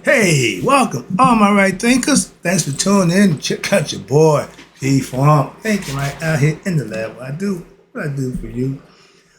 Hey, welcome, all my right thinkers. Thanks for tuning in. Check out your boy, P Funk. Thinking right out here in the lab. What I do for you.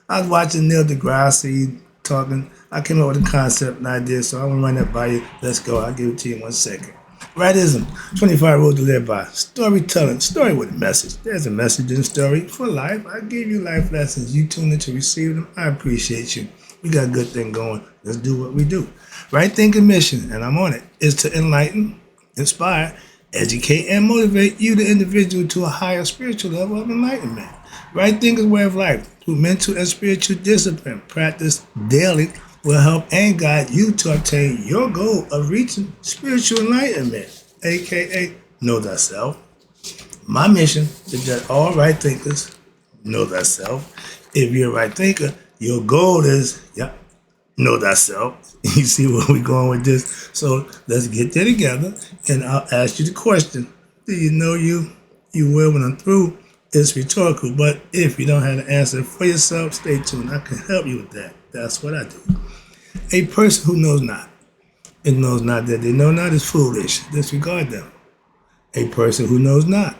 I was watching Neil deGrasse talking. I came up with a concept and idea, so I'm gonna run that by you. Let's go. I'll give it to you in 1 second. Rightism, 25 rules to live by. Storytelling, story with a message. There's a message in the story for life. I give you life lessons. You tune in to receive them. I appreciate you. We got a good thing going. Let's do what we do. Right thinking mission, and I'm on it, is to enlighten, inspire, educate, and motivate you, the individual, to a higher spiritual level of enlightenment. Right thinking way of life through mental and spiritual discipline, practice daily will help and guide you to obtain your goal of reaching spiritual enlightenment, aka know thyself. My mission is that all right thinkers know thyself. If you're a right thinker, your goal is, know thyself. You see where we're going with this? So let's get there together, and I'll ask you the question: do you know you? You will when I'm through. It's rhetorical, but if you don't have the answer for yourself, stay tuned. I can help you with that. That's what I do. A person who knows not and knows not that they know not is foolish. Disregard them. A person who knows not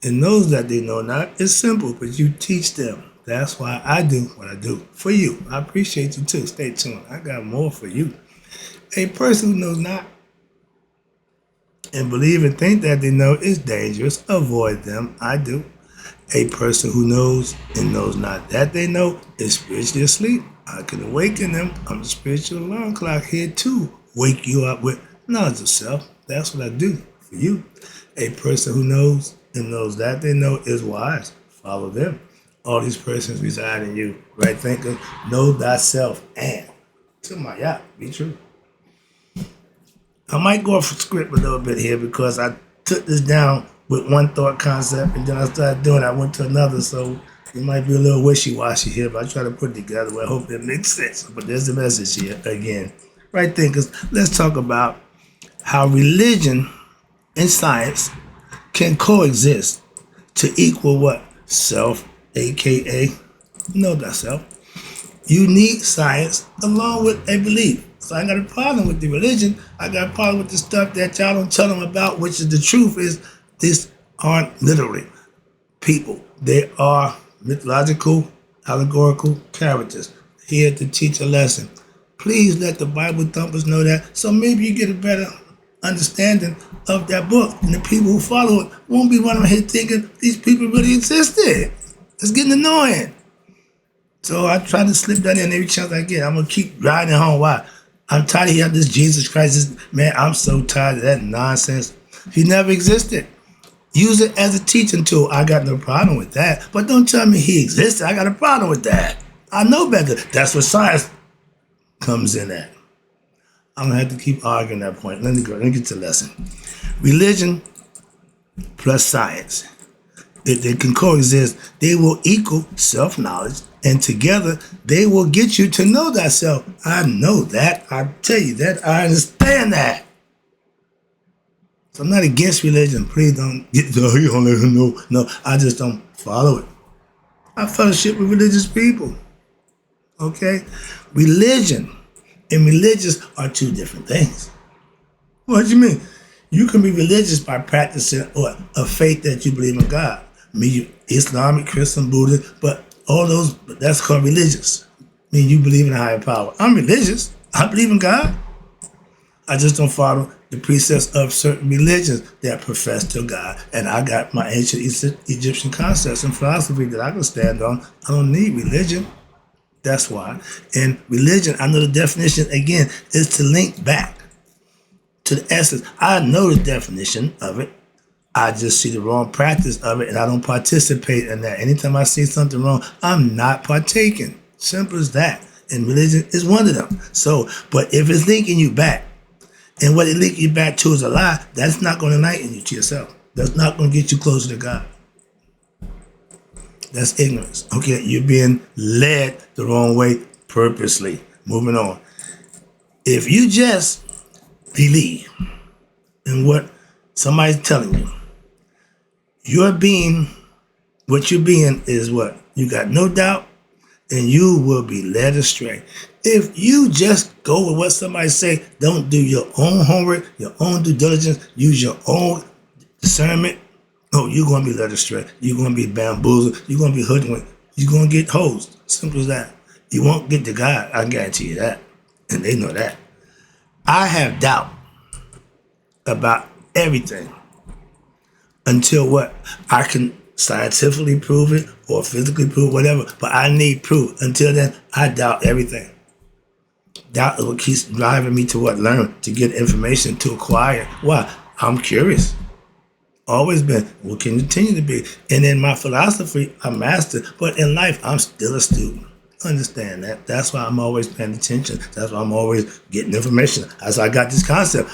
and knows that they know not is simple, but you teach them. That's why I do what I do for you. I appreciate you too. Stay tuned. I got more for you. A person who knows not and believe and think that they know is dangerous. Avoid them. I do. A person who knows and knows not that they know is spiritually asleep. I can awaken them. I'm the spiritual alarm clock here to wake you up with knowledge of self. That's what I do for you. A person who knows and knows that they know is wise. Follow them. All these persons reside in you. Right thinker, know thyself and to my be true. I might go off script a little bit here because I took this down with one thought concept and then I started doing it. I went to another, so it might be a little wishy-washy here, but I try to put it together. Well, I hope that makes sense. But there's the message here again. Right thinkers, let's talk about how religion and science can coexist to equal what? Self, aka know thyself. You need science along with a belief. So I got a problem with the religion. I got a problem with the stuff that y'all don't tell them about, which is the truth is these aren't literally people. They are mythological, allegorical characters here to teach a lesson. Please let the Bible thumpers know that, so maybe you get a better understanding of that book, and the people who follow it won't be running here thinking these people really existed. It's getting annoying. So I try to slip that in every chance I get. I'm gonna keep riding home. Why? I'm tired of hearing this Jesus Christ. Man, I'm so tired of that nonsense. He never existed. Use it as a teaching tool. I got no problem with that. But don't tell me he existed. I got a problem with that. I know better. That's what science comes in at. I'm gonna have to keep arguing that point. Let me go. Let me get to the lesson. Religion plus science. If they can coexist, they will equal self-knowledge, and together they will get you to know thyself. I know that. I tell you that. I understand that. So I'm not against religion. Please don't get you don't let him know. No, I just don't follow it. I fellowship with religious people. Okay? Religion and religious are two different things. What do you mean? You can be religious by practicing or a faith that you believe in God. Me, Islamic, Christian, Buddhist, but all those, that's called religious. I mean, you believe in a higher power. I'm religious. I believe in God. I just don't follow the precepts of certain religions that profess to God. And I got my ancient Egyptian concepts and philosophy that I can stand on. I don't need religion. That's why. And religion, I know the definition, again, is to link back to the essence. I know the definition of it. I just see the wrong practice of it and I don't participate in that. Anytime I see something wrong, I'm not partaking. Simple as that. And religion is one of them. So, but if it's linking you back, and what it links you back to is a lie, that's not going to enlighten you to yourself. That's not going to get you closer to God. That's ignorance. Okay, you're being led the wrong way purposely. Moving on. If you just believe in what somebody's telling you, your being, what you're being is what? You got no doubt, and you will be led astray. If you just go with what somebody say, don't do your own homework, your own due diligence, use your own discernment, oh, you're going to be led astray. You're going to be bamboozled. You're going to be hoodwinked. You're going to get hosed. Simple as that. You won't get to God. I guarantee you that. And they know that. I have doubt about everything until what? I can scientifically prove it or physically prove whatever, but I need proof. Until then, I doubt everything. Doubt is what keeps driving me to what? Learn, to get information, to acquire. Why? I'm curious. Always been, will continue to be. And in my philosophy, I mastered, but in life, I'm still a student. Understand that. That's why I'm always paying attention. That's why I'm always getting information. That's why I got this concept.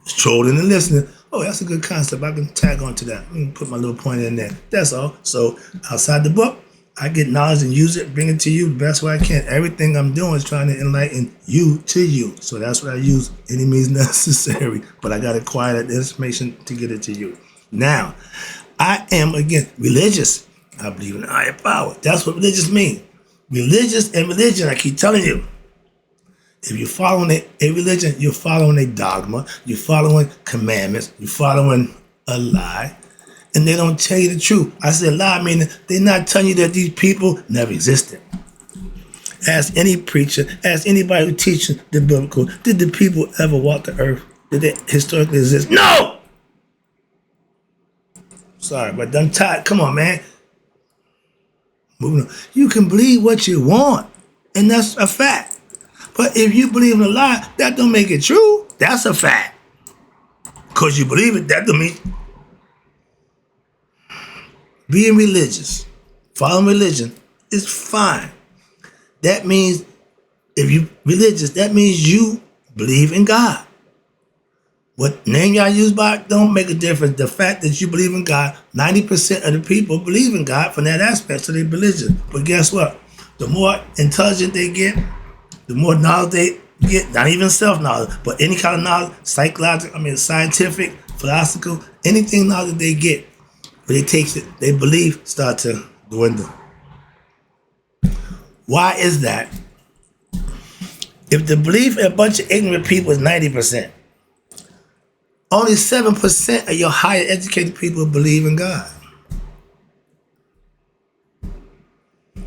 Trolling and listening. Oh, that's a good concept. I can tag on to that. I can put my little point in there. That's all. So outside the book, I get knowledge and use it, bring it to you the best way I can. Everything I'm doing is trying to enlighten you to you. So that's what I use, any means necessary. But I got to acquire that information to get it to you. Now, I am, again, religious. I believe in higher power. That's what religious means. Religious and religion, I keep telling you. If you're following a religion, you're following a dogma, you're following commandments, you're following a lie, and they don't tell you the truth. I said lie, meaning they're not telling you that these people never existed. Ask any preacher, ask anybody who teaches the biblical, did the people ever walk the earth? Did they historically exist? No! Sorry, but I'm tired. Come on, man. Moving on. You can believe what you want, and that's a fact. But if you believe in a lie, that don't make it true. That's a fact. Because you believe it, that don't mean. Being religious, following religion is fine. That means if you religious, that means you believe in God. What name y'all use by it don't make a difference. The fact that you believe in God, 90% of the people believe in God from that aspect, so they're religious. But guess what? The more intelligent they get, the more knowledge they get, not even self-knowledge, but any kind of knowledge, psychological, scientific, philosophical, anything knowledge they get, but they take it, they believe start to dwindle. Why is that? If the belief in a bunch of ignorant people is 90%, only 7% of your higher educated people believe in God.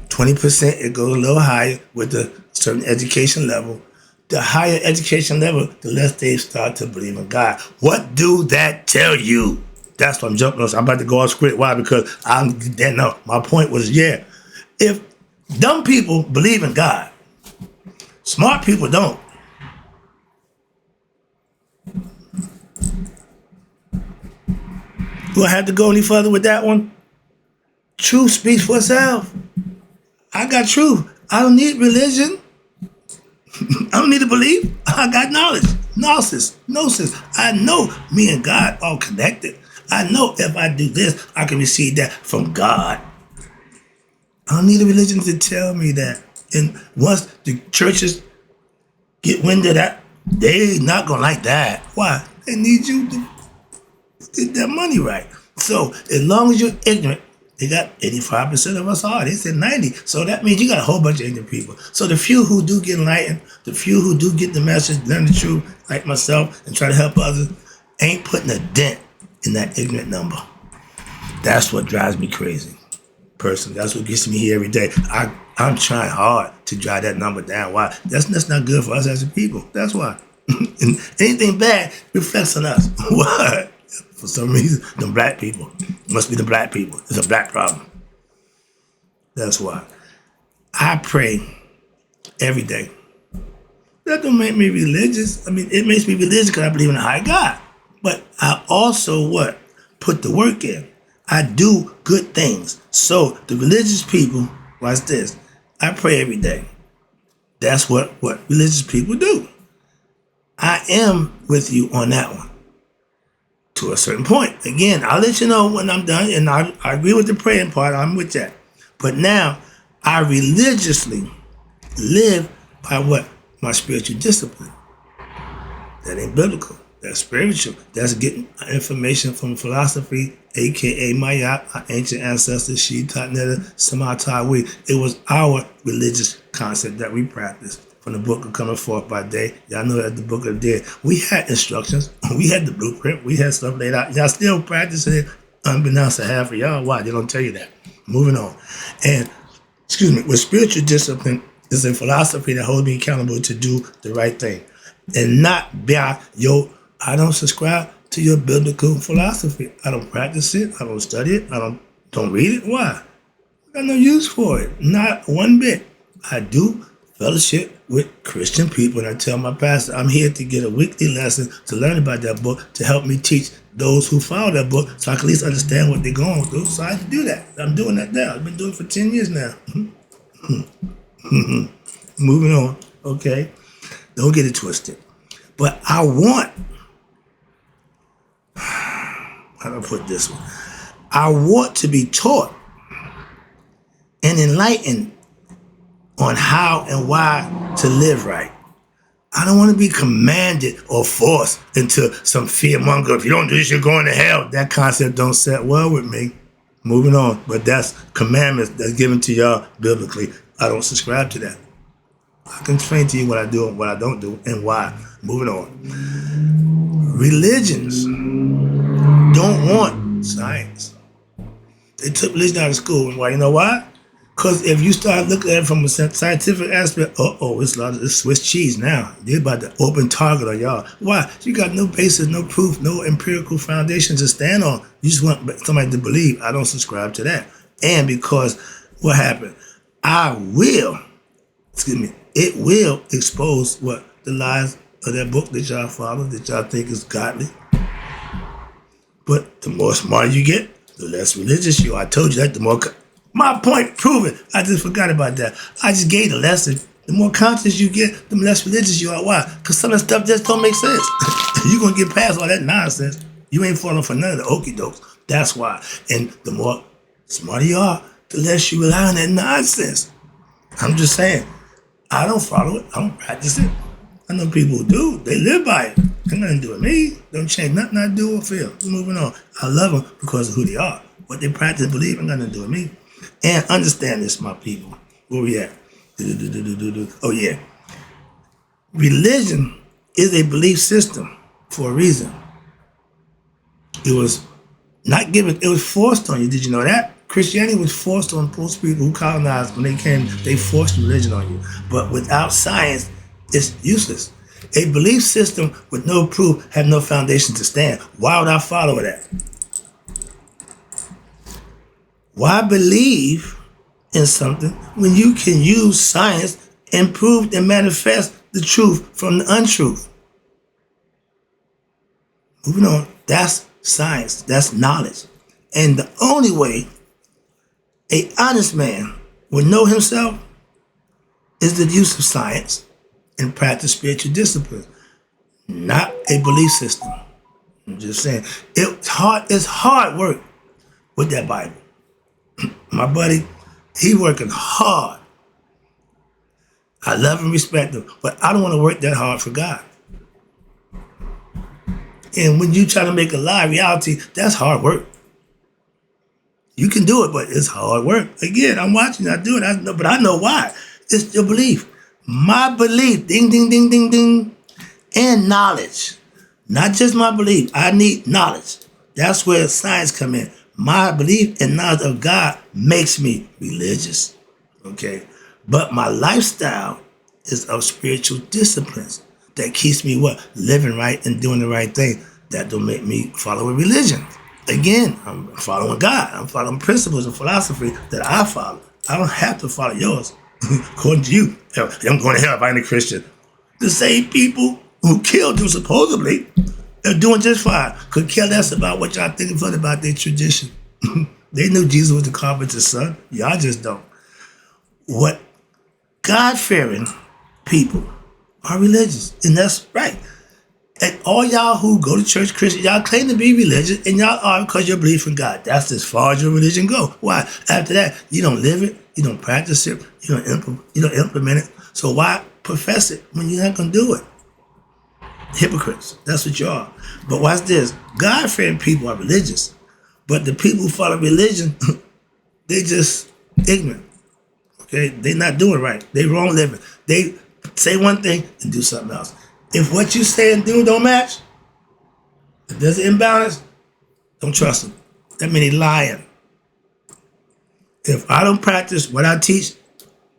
20%, it goes a little higher with a certain education level. The higher education level, the less they start to believe in God. What do that tell you? That's what I'm jumping on. I'm about to go off script. Why? Because I didn't know. My point was, if dumb people believe in God, smart people don't. Do I have to go any further with that one? Truth speaks for itself. I got truth. I don't need religion. I don't need to believe. I got knowledge. Gnosis. I know me and God are connected. I know if I do this, I can receive that from God. I don't need a religion to tell me that. And once the churches get wind of that, they not going to like that. Why? They need you to get that money right. So as long as you're ignorant, they got 85% of us are. They said 90. So that means you got a whole bunch of ignorant people. So the few who do get enlightened, the few who do get the message, learn the truth, like myself, and try to help others, ain't putting a dent in that ignorant number. That's what drives me crazy. Personally, that's what gets me here every day. I'm trying hard to drive that number down. Why? That's not good for us as a people. That's why. And anything bad reflects on us. Why? For some reason, the black people. It must be the black people. It's a black problem. That's why. I pray every day. That don't make me religious. It makes me religious because I believe in a high God. But I also what? Put the work in. I do good things. So the religious people, watch this. I pray every day. That's what religious people do. I am with you on that one. To a certain point. Again, I'll let you know when I'm done, and I agree with the praying part. I'm with that. But now, I religiously live by what? My spiritual discipline. That ain't biblical. That's spiritual. That's getting information from philosophy, aka Maya, our ancient ancestors, Shita, Netta, Samata, we. It was our religious concept that we practiced. From the book of Coming Forth by Day. Y'all know that the book of the dead. We had instructions. We had the blueprint. We had stuff laid out. Y'all still practicing it unbeknownst to half of y'all. Why? They don't tell you that. Moving on. And, excuse me, with spiritual discipline is a philosophy that holds me accountable to do the right thing. And not by I don't subscribe to your biblical philosophy. I don't practice it. I don't study it. I don't read it. Why? I got no use for it. Not one bit. I do fellowship with Christian people, and I tell my pastor I'm here to get a weekly lesson to learn about that book to help me teach those who follow that book so I can at least understand what they're going through. So I have to do that. I'm doing that now. I've been doing it for 10 years now. Moving on, okay? Don't get it twisted. But I want, how do I put this one? I want to be taught and enlightened on how and why to live right. I don't want to be commanded or forced into some fearmonger. If you don't do this, you're going to hell. That concept don't set well with me. Moving on. But that's commandments that's given to y'all biblically. I don't subscribe to that. I can explain to you what I do and what I don't do and why. Moving on. Religions don't want science. They took religion out of school. And why? You know why? Because if you start looking at it from a scientific aspect, it's Swiss cheese now. They're about to open target on y'all. Why? You got no basis, no proof, no empirical foundation to stand on. You just want somebody to believe. I don't subscribe to that. And because what happened? It will expose what the lies of that book that y'all follow, that y'all think is godly. But the more smart you get, the less religious you are. I told you that, the more... My point proven. I just forgot about that. I just gave the lesson. The more conscious you get, the less religious you are. Why? Because some of the stuff just don't make sense. You're going to get past all that nonsense. You ain't falling for none of the okie dokes. That's why. And the more smarter you are, the less you rely on that nonsense. I'm just saying. I don't follow it. I don't practice it. I know people who do. They live by it. Got nothing to do with me. Don't change nothing I do or feel. Moving on. I love them because of who they are. What they practice and believe ain't got nothing to do with me. And understand this, my people. Where we at? Oh, yeah. Religion is a belief system for a reason. It was not given, it was forced on you. Did you know that? Christianity was forced on most people who colonized. When they came, they forced religion on you. But without science, it's useless. A belief system with no proof have no foundation to stand. Why would I follow that? Why believe in something when you can use science and prove and manifest the truth from the untruth? Moving on, that's science, that's knowledge. And the only way an honest man will know himself is the use of science and practice spiritual discipline, not a belief system. I'm just saying, it's hard work with that Bible. My buddy, he working hard. I love and respect him, but I don't want to work that hard for God. And when you try to make a lie reality, that's hard work. You can do it, but it's hard work. Again, I'm watching, I do it, but I know why. It's your belief. My belief, ding, ding, ding, ding, ding, and knowledge. Not just my belief, I need knowledge. That's where science come in. My belief and knowledge of God makes me religious, okay? But my lifestyle is of spiritual disciplines that keeps me what? Living right and doing the right thing. That don't make me follow a religion. Again, I'm following God. I'm following principles and philosophy that I follow. I don't have to follow yours. According to you, I'm going to hell if I ain't a Christian. The same people who killed you supposedly are doing just fine. Could care less about what y'all think about their tradition. They knew Jesus was the carpenter's son. Y'all just don't. What God-fearing people are religious, and that's right. And all y'all who go to church Christian, y'all claim to be religious, and y'all are because you believe in God. That's as far as your religion go. Why? After that, you don't live it, you don't practice it, you don't implement it. So why profess it when you're not going to do it? Hypocrites. That's what you are. But watch this. God-fearing people are religious. But the people who follow religion, they just ignorant. Okay? They not doing right. They wrong living. They say one thing and do something else. If what you say and do don't match, if there's an imbalance, don't trust them. That means they lying. If I don't practice what I teach,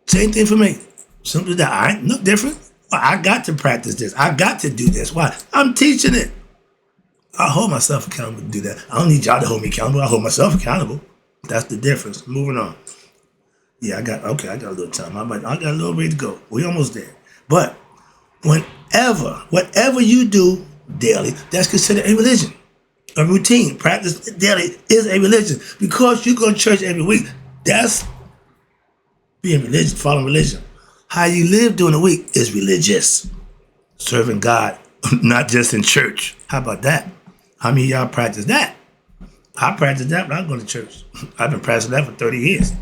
same thing for me. Something that I ain't no different. Well, I got to practice this. I got to do this. Why? I'm teaching it. I hold myself accountable to do that. I don't need y'all to hold me accountable. I hold myself accountable. That's the difference. Moving on. Yeah, I got a little time. I got a little way to go. We almost there. But whatever you do daily, that's considered a religion. A routine. Practice daily is a religion. Because you go to church every week, that's being religious, following religion. How you live during the week is religious. Serving God, not just in church. How about that? How many of y'all practice that? I practice that, but I go to church. I've been practicing that for 30 years.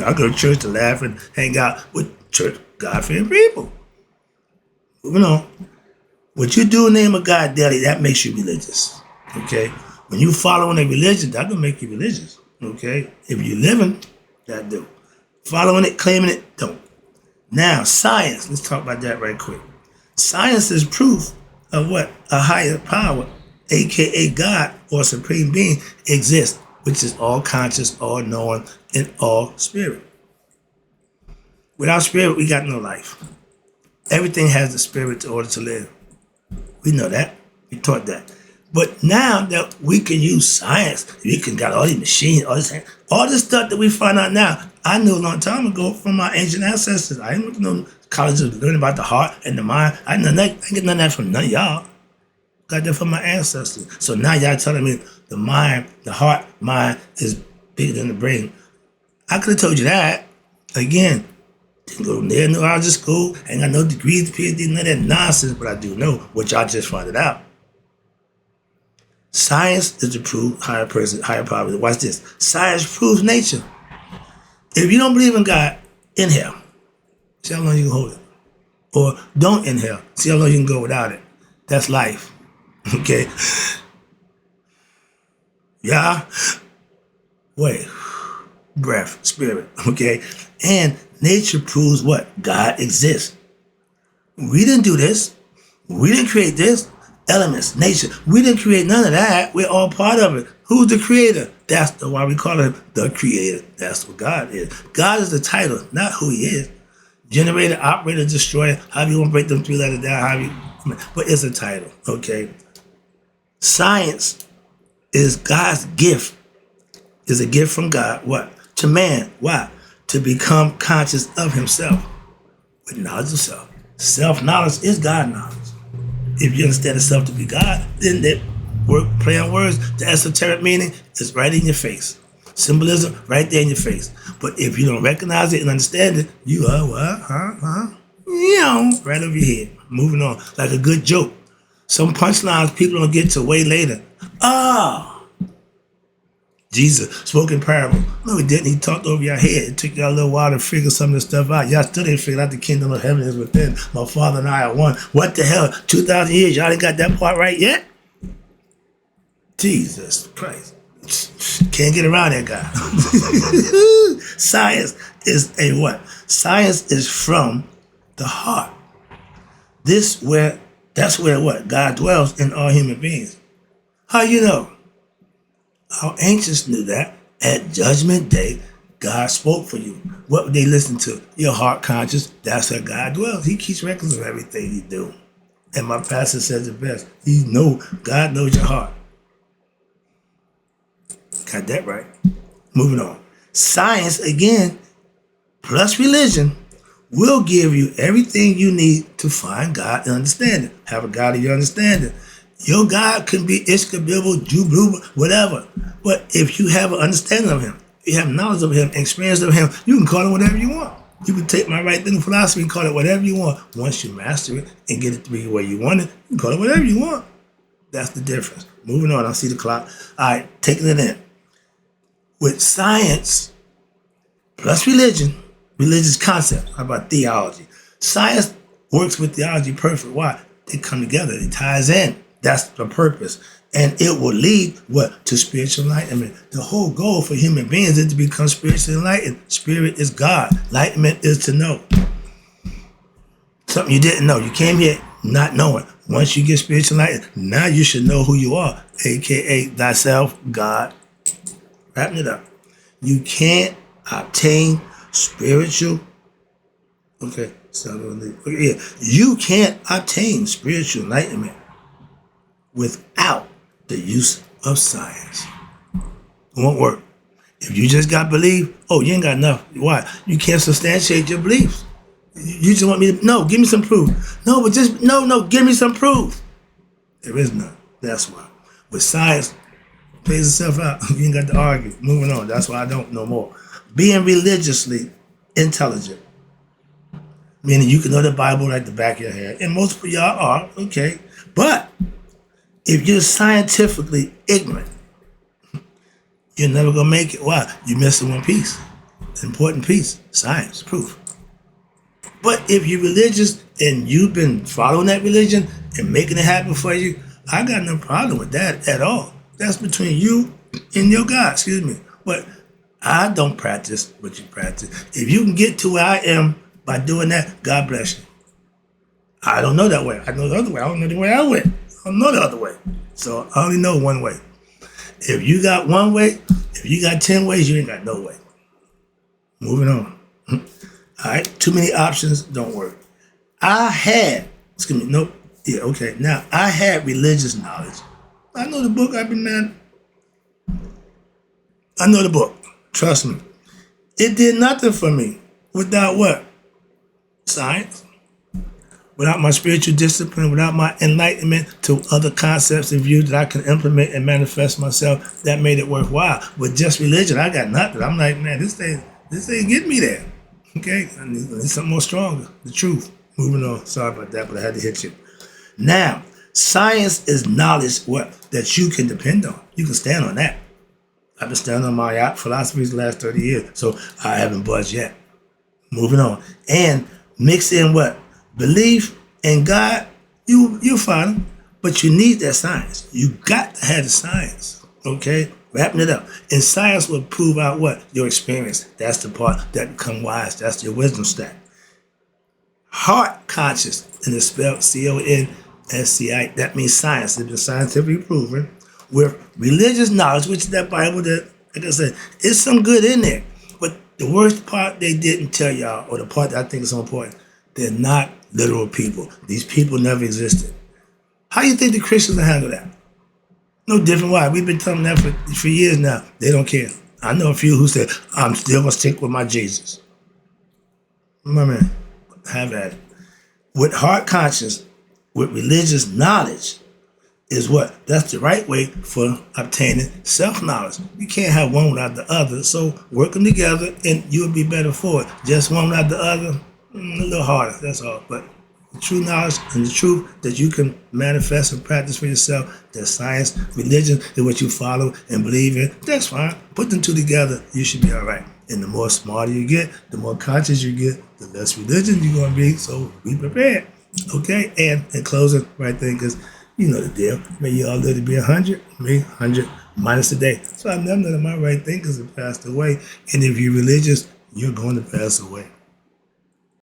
I go to church to laugh and hang out with church God-fearing people. Moving on. What you do in the name of God daily, that makes you religious. Okay? When you following a religion, that gonna make you religious. Okay? If you living, that do. Following it, claiming it, don't. Now, science. Let's talk about that right quick. Science is proof of what? A higher power, a.k.a. God or Supreme Being, exists, which is all conscious, all knowing, and all spirit. Without spirit, we got no life. Everything has the spirit in order to live. We know that. We taught that. But now that we can use science, we can got all these machines, all this stuff that we find out now, I knew a long time ago from my ancient ancestors. I didn't know colleges learning about the heart and the mind. I didn't get none of that from none of y'all. Got that from my ancestors. So now y'all telling me the mind, the heart, mind is bigger than the brain. I could have told you that. Again, didn't go to neurology school, ain't got no degrees, PhD, none of that nonsense, but I do know, which I just found it out. Science is to prove higher person, higher power. Watch this. Science proves nature. If you don't believe in God, inhale. See how long you can hold it. Or don't inhale. See how long you can go without it. That's life. Okay? Yeah. Wait. Breath. Spirit. Okay? And nature proves what? God exists. We didn't do this. We didn't create this. Elements, nature. We didn't create none of that. We're all part of it. Who's the creator? That's why we call him the creator. That's what God is. God is the title, not who he is. Generator, operator, destroyer. However you want to break them three letters down, but it's a title, okay? Science is God's gift. Is a gift from God. What? To man. Why? To become conscious of himself. With knowledge of self. Self-knowledge is God knowledge. If you understand the self to be God, then that play on words, the esoteric meaning is right in your face. Symbolism, right there in your face. But if you don't recognize it and understand it, you are what? Right over your head. Moving on. Like a good joke. Some punchlines people don't get to way later. Jesus spoke in parable. No, he didn't. He talked over your head. It took y'all a little while to figure some of this stuff out. Y'all still didn't figure out the kingdom of heaven is within. My Father and I are one. What the hell? 2,000 years, y'all ain't got that part right yet? Jesus Christ. Can't get around that guy. Science is a what? Science is from the heart. That's where what? God dwells in all human beings. How you know? Our ancients knew that. At Judgment Day, God spoke for you. What would they listen to? Your heart conscious. That's where God dwells. He keeps records of everything you do. And my pastor says it best. God knows your heart. Got that right. Moving on. Science, again, plus religion, will give you everything you need to find God and understand it. Have a God of your understanding. Your God can be Ishkabibble, Jublu, whatever. But if you have an understanding of him, you have knowledge of him, experience of him, you can call it whatever you want. You can take my right thinking philosophy and call it whatever you want. Once you master it and get it to be where you want it, you can call it whatever you want. That's the difference. Moving on, I see the clock. All right, taking it in. With science plus religion, religious concept. How about theology? Science works with theology perfect. Why? it come together. It ties in. That's the purpose. And it will lead what? To spiritual enlightenment. The whole goal for human beings is to become spiritually enlightened. Spirit is God. Enlightenment is to know. Something you didn't know. You came here not knowing. Once you get spiritually enlightened, now you should know who you are, aka thyself, God. Wrapping it up. You can't obtain spiritual. Okay, you can't obtain spiritual enlightenment without the use of science. It won't work. If you just got belief, you ain't got enough. Why? You can't substantiate your beliefs. You just want me to, no, give me some proof. No, but just, no, give me some proof. There is none. That's why. With science, plays itself out. You ain't got to argue. Moving on. That's why I don't know more. Being religiously intelligent. Meaning you can know the Bible like the back of your head. And most of y'all are, okay. But if you're scientifically ignorant, you're never going to make it. Why? You're missing one piece. Important piece. Science. Proof. But if you're religious and you've been following that religion and making it happen for you, I got no problem with that at all. That's between you and your God, excuse me. But I don't practice what you practice. If you can get to where I am by doing that, God bless you. I don't know that way. I know the other way. I don't know the way I went. I don't know the other way. So I only know one way. If you got one way, if you got 10 ways, you ain't got no way. Moving on. All right, too many options don't work. I had religious knowledge. I know the book. I know the book. Trust me. It did nothing for me without what? Science. Without my spiritual discipline, without my enlightenment to other concepts and views that I can implement and manifest myself, that made it worthwhile. With just religion, I got nothing. I'm like, man, this ain't getting me there. Okay, I need something more stronger. The truth. Moving on. Sorry about that, but I had to hit you. Now, science is knowledge that you can depend on. You can stand on that. I've been standing on my philosophies the last 30 years, so I haven't budged yet. Moving on. And mix in what? Belief in God, you'll find them, but you need that science. You got to have the science. Okay? Wrapping it up. And science will prove out what? Your experience. That's the part that become wise. That's your wisdom stack. Heart conscious, and it's spelled CONSCI. That means science. It's been scientifically proven. With religious knowledge, which is that Bible that, like I said, it's some good in there. But the worst part they didn't tell y'all, or the part that I think is so important, they're not literal people. These people never existed. How do you think the Christians will handle that? No different. Why? We've been telling them that for years now. They don't care. I know a few who said, I'm still going to stick with my Jesus. My man, have at it. With heart conscience, with religious knowledge, is what? That's the right way for obtaining self-knowledge. You can't have one without the other. So work them together and you'll be better for it. Just one without the other, a little harder, that's all. But the true knowledge and the truth that you can manifest and practice for yourself, that science, religion is what you follow and believe in, that's fine. Put them two together, you should be all right. And the more smarter you get, the more conscious you get, the less religion you're going to be. So be prepared. Okay? And in closing, right thing, because you know the deal. May you all live to be 100, me 100 minus a day. So I know none of my right thinkers have passed away. And if you're religious, you're going to pass away.